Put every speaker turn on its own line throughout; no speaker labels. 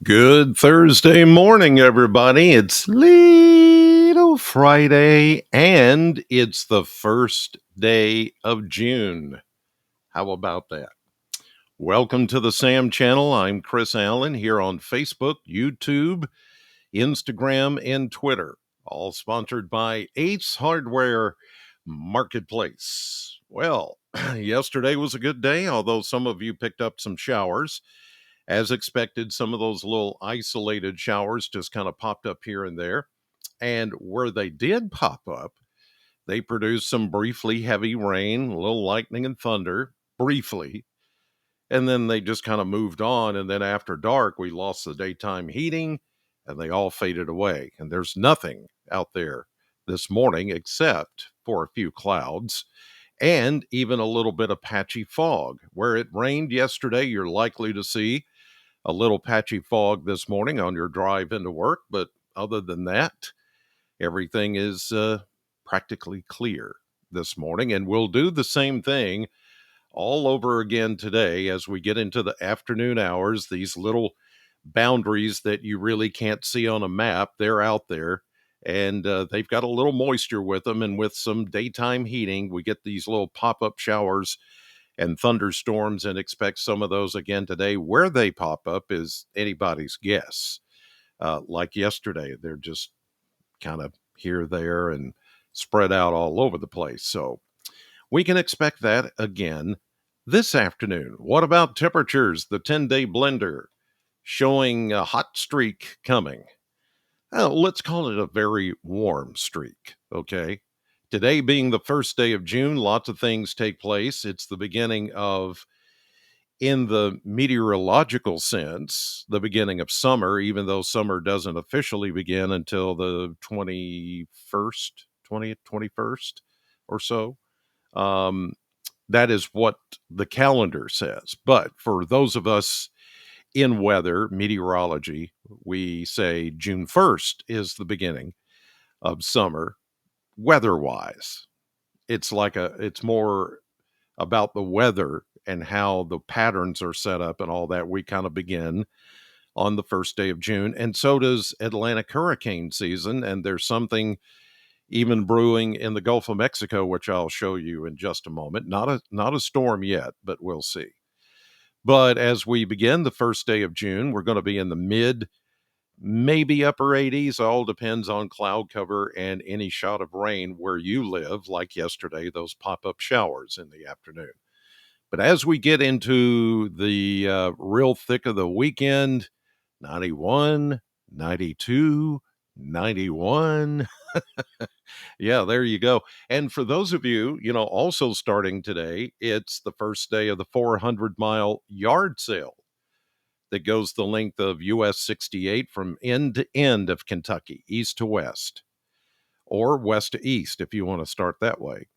Good Thursday morning, everybody. It's Little Friday, and it's the first day of June. How about that? Welcome to the Sam channel. I'm Chris Allen here on Facebook, YouTube, Instagram, and Twitter. All sponsored by Ace Hardware Marketplace. Well, yesterday was a good day, although some of you picked up some showers. As expected, some of those little isolated showers just kind of popped up here and there. And where they did pop up, they produced some briefly heavy rain, a little lightning and thunder, briefly. And then they just kind of moved on. And then after dark, we lost the daytime heating and they all faded away. And there's nothing out there this morning except for a few clouds and even a little bit of patchy fog. Where it rained yesterday, you're likely to see a little patchy fog this morning on your drive into work. But other than that, everything is practically clear this morning. And we'll do the same thing all over again today as we get into the afternoon hours. These little boundaries that you really can't see on a map, they're out there. And they've got a little moisture with them. And with some daytime heating, we get these little pop up showers and thunderstorms, and expect some of those again today. Where they pop up is anybody's guess. Like yesterday, they're just kind of here, there, and spread out all over the place. So we can expect that again this afternoon. What about temperatures? The 10-day blender showing a hot streak coming. Let's call it a very warm streak, okay? Today being the first day of June, lots of things take place. It's the beginning of, in the meteorological sense, the beginning of summer, even though summer doesn't officially begin until the 21st, 20th, 21st or so. That is what the calendar says. But for those of us in weather, meteorology, we say June 1st is the beginning of summer weather-wise. It's more about the weather and how the patterns are set up and all that. We kind of begin on the first day of June, and so does Atlantic hurricane season. And there's something even brewing in the Gulf of Mexico, which I'll show you in just a moment. Not a storm yet, but we'll see. But as we begin the first day of June, we're going to be in the mid, maybe upper 80s. All depends on cloud cover and any shot of rain where you live, like yesterday, those pop-up showers in the afternoon. But as we get into the real thick of the weekend, 91, 92, 91. Yeah, there you go. And for those of you, also starting today, it's the first day of the 400-mile yard sale that goes the length of US 68 from end to end of Kentucky, east to west, or west to east if you want to start that way.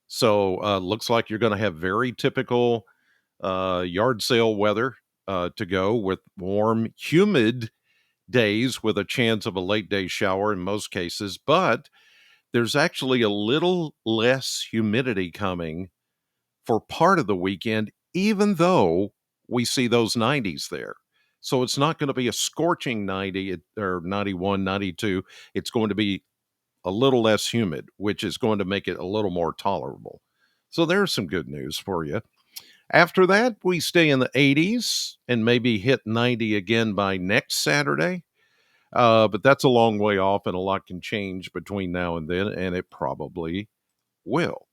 So looks like you're going to have very typical yard sale weather to go, with warm, humid days with a chance of a late day shower in most cases. But there's actually a little less humidity coming for part of the weekend, even though we see those 90s there. So it's not going to be a scorching 90 or 91, 92. It's going to be a little less humid, which is going to make it a little more tolerable. So there's some good news for you. After that, we stay in the 80s and maybe hit 90 again by next Saturday. But that's a long way off, and a lot can change between now and then, and it probably will.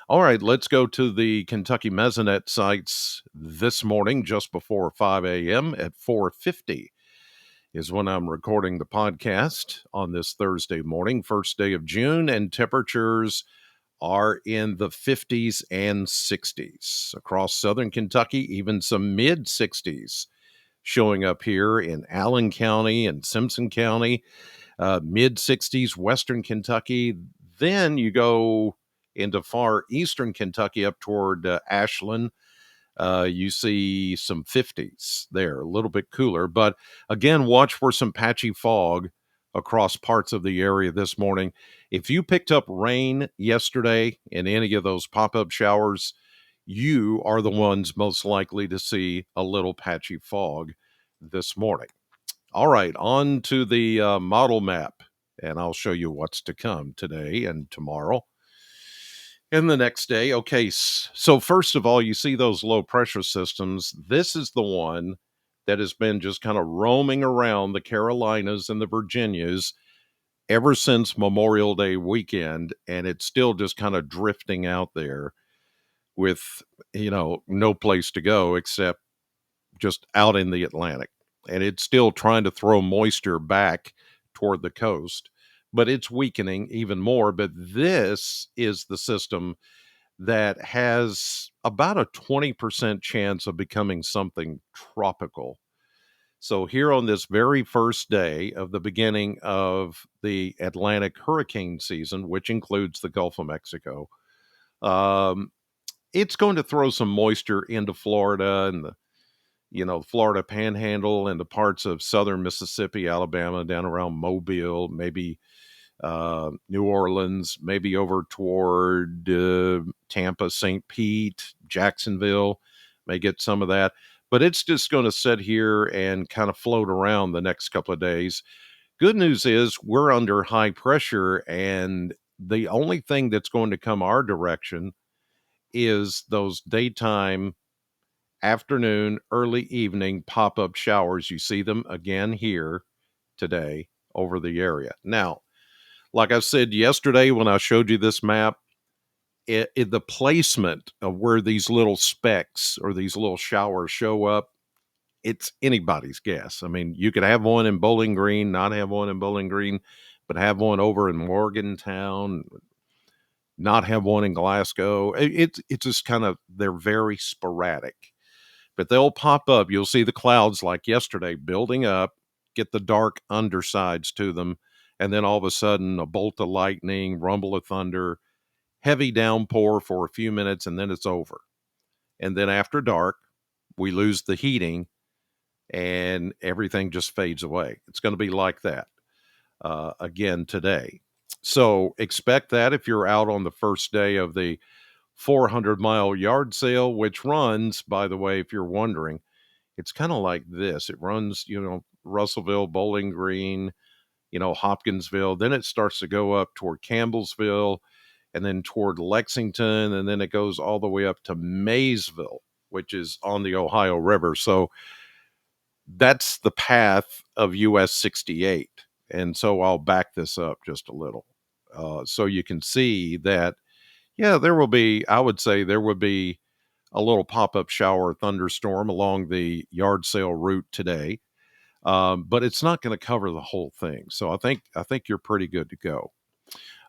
All right, let's go to the Kentucky Mesonet sites this morning, just before 5 a.m. at 4:50 is when I'm recording the podcast on this Thursday morning, first day of June, and temperatures are in the 50s and 60s across southern Kentucky, even some mid 60s showing up here in Allen County and Simpson County, mid 60s, western Kentucky. Then you go into far eastern Kentucky up toward Ashland. You see some 50s there, a little bit cooler. But again, watch for some patchy fog across parts of the area this morning. If you picked up rain yesterday in any of those pop-up showers, you are the ones most likely to see a little patchy fog this morning. All right, on to the model map, and I'll show you what's to come today and tomorrow and the next day. Okay, so first of all, you see those low pressure systems. This is the one that has been just kind of roaming around the Carolinas and the Virginias ever since Memorial Day weekend, and it's still just kind of drifting out there with, no place to go except just out in the Atlantic. And it's still trying to throw moisture back toward the coast, but it's weakening even more. But this is the system that has about a 20% chance of becoming something tropical. So, here on this very first day of the beginning of the Atlantic hurricane season, which includes the Gulf of Mexico, um, it's going to throw some moisture into Florida and the Florida Panhandle and the parts of southern Mississippi, Alabama, down around Mobile, maybe New Orleans, maybe over toward Tampa, St. Pete, Jacksonville, may get some of that. But it's just going to sit here and kind of float around the next couple of days. Good news is we're under high pressure, and the only thing that's going to come our direction is those daytime, afternoon, early evening pop up showers. You see them again here today over the area. Now, like I said yesterday when I showed you this map, the placement of where these little specks or these little showers show up, it's anybody's guess. I mean, you could have one in Bowling Green, not have one in Bowling Green, but have one over in Morgantown, not have one in Glasgow. It's just kind of, they're very sporadic, but they'll pop up. You'll see the clouds like yesterday building up, get the dark undersides to them, and then all of a sudden a bolt of lightning, rumble of thunder, heavy downpour for a few minutes, and then it's over. And then after dark, we lose the heating and everything just fades away. It's going to be like that again today. So expect that if you're out on the first day of the 400-mile yard sale, which runs, by the way, if you're wondering, it's kind of like this. It runs, Russellville, Bowling Green, Hopkinsville. Then it starts to go up toward Campbellsville and then toward Lexington. And then it goes all the way up to Maysville, which is on the Ohio River. So that's the path of US 68. And so I'll back this up just a little. So you can see that, yeah, I would say there would be a little pop up shower thunderstorm along the yard sale route today. But it's not going to cover the whole thing. So I think you're pretty good to go.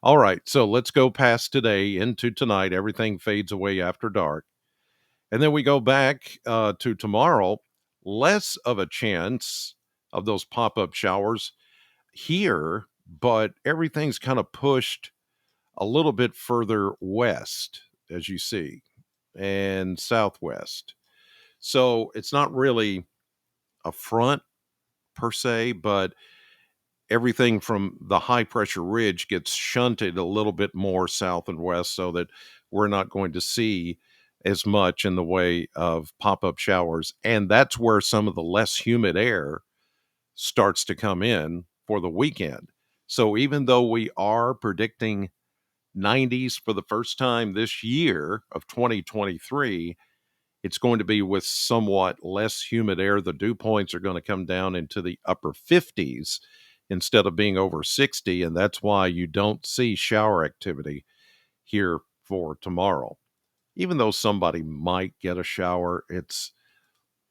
All right, so let's go past today into tonight. Everything fades away after dark, and then we go back to tomorrow. Less of a chance of those pop up showers here, but everything's kind of pushed a little bit further west, as you see, and southwest. So it's not really a front per se, but everything from the high pressure ridge gets shunted a little bit more south and west so that we're not going to see as much in the way of pop-up showers. And that's where some of the less humid air starts to come in for the weekend. So even though we are predicting 90s for the first time this year of 2023, it's going to be with somewhat less humid air. The dew points are going to come down into the upper 50s instead of being over 60. And that's why you don't see shower activity here for tomorrow. Even though somebody might get a shower, it's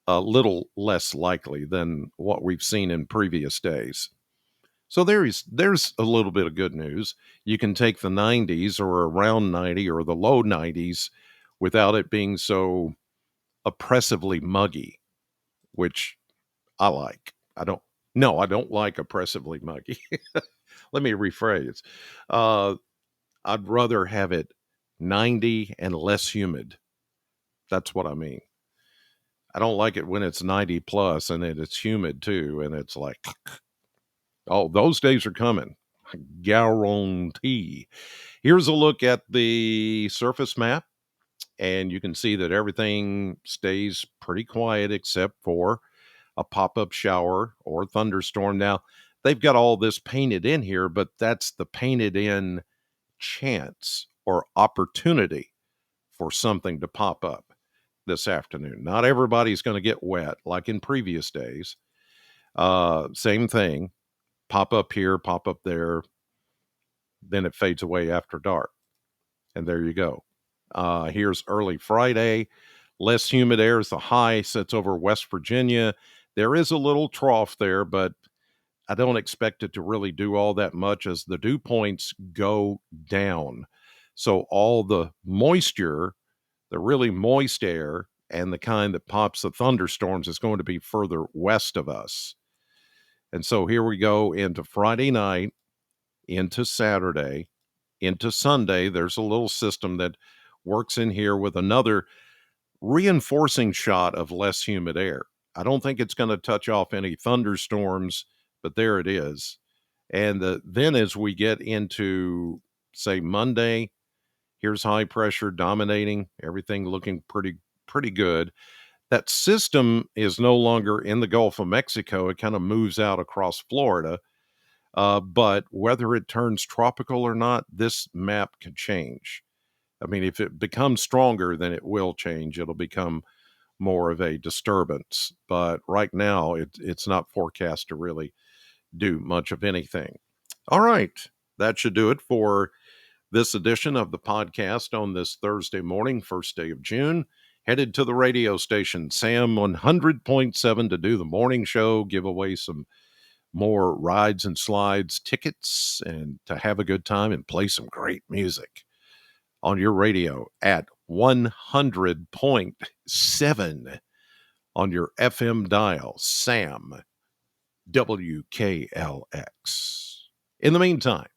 a little less likely than what we've seen in previous days. So there's a little bit of good news. You can take the 90s or around 90 or the low 90s without it being so oppressively muggy, which I like. I don't like oppressively muggy. Let me rephrase. Uh, I'd rather have it 90 and less humid. That's what I mean. I don't like it when it's 90 plus and it's humid too. And it's like, oh, those days are coming. I guarantee. Here's a look at the surface map. And you can see that everything stays pretty quiet except for a pop-up shower or thunderstorm. Now, they've got all this painted in here, but that's the painted in chance or opportunity for something to pop up this afternoon. Not everybody's going to get wet like in previous days. Same thing, pop up here, pop up there, then it fades away after dark. And there you go. Here's early Friday. Less humid air is the high, sits over West Virginia. There is a little trough there, but I don't expect it to really do all that much as the dew points go down. So all the moisture, the really moist air, and the kind that pops the thunderstorms is going to be further west of us. And so here we go into Friday night, into Saturday, into Sunday. There's a little system that works in here with another reinforcing shot of less humid air. I don't think it's going to touch off any thunderstorms, but there it is. And then as we get into, say, Monday, here's high pressure dominating, everything looking pretty good. That system is no longer in the Gulf of Mexico. It kind of moves out across Florida. But whether it turns tropical or not, this map could change. I mean, if it becomes stronger, then it will change. It'll become more of a disturbance. But right now, it's not forecast to really do much of anything. All right. That should do it for this edition of the podcast on this Thursday morning, first day of June. Headed to the radio station, Sam 100.7, to do the morning show, give away some more rides and slides tickets, and to have a good time and play some great music on your radio at 100.7 on your FM dial, Sam WKLX. In the meantime,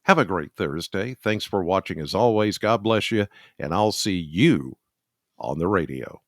have a great Thursday. Thanks for watching as always. God bless you, and I'll see you on the radio.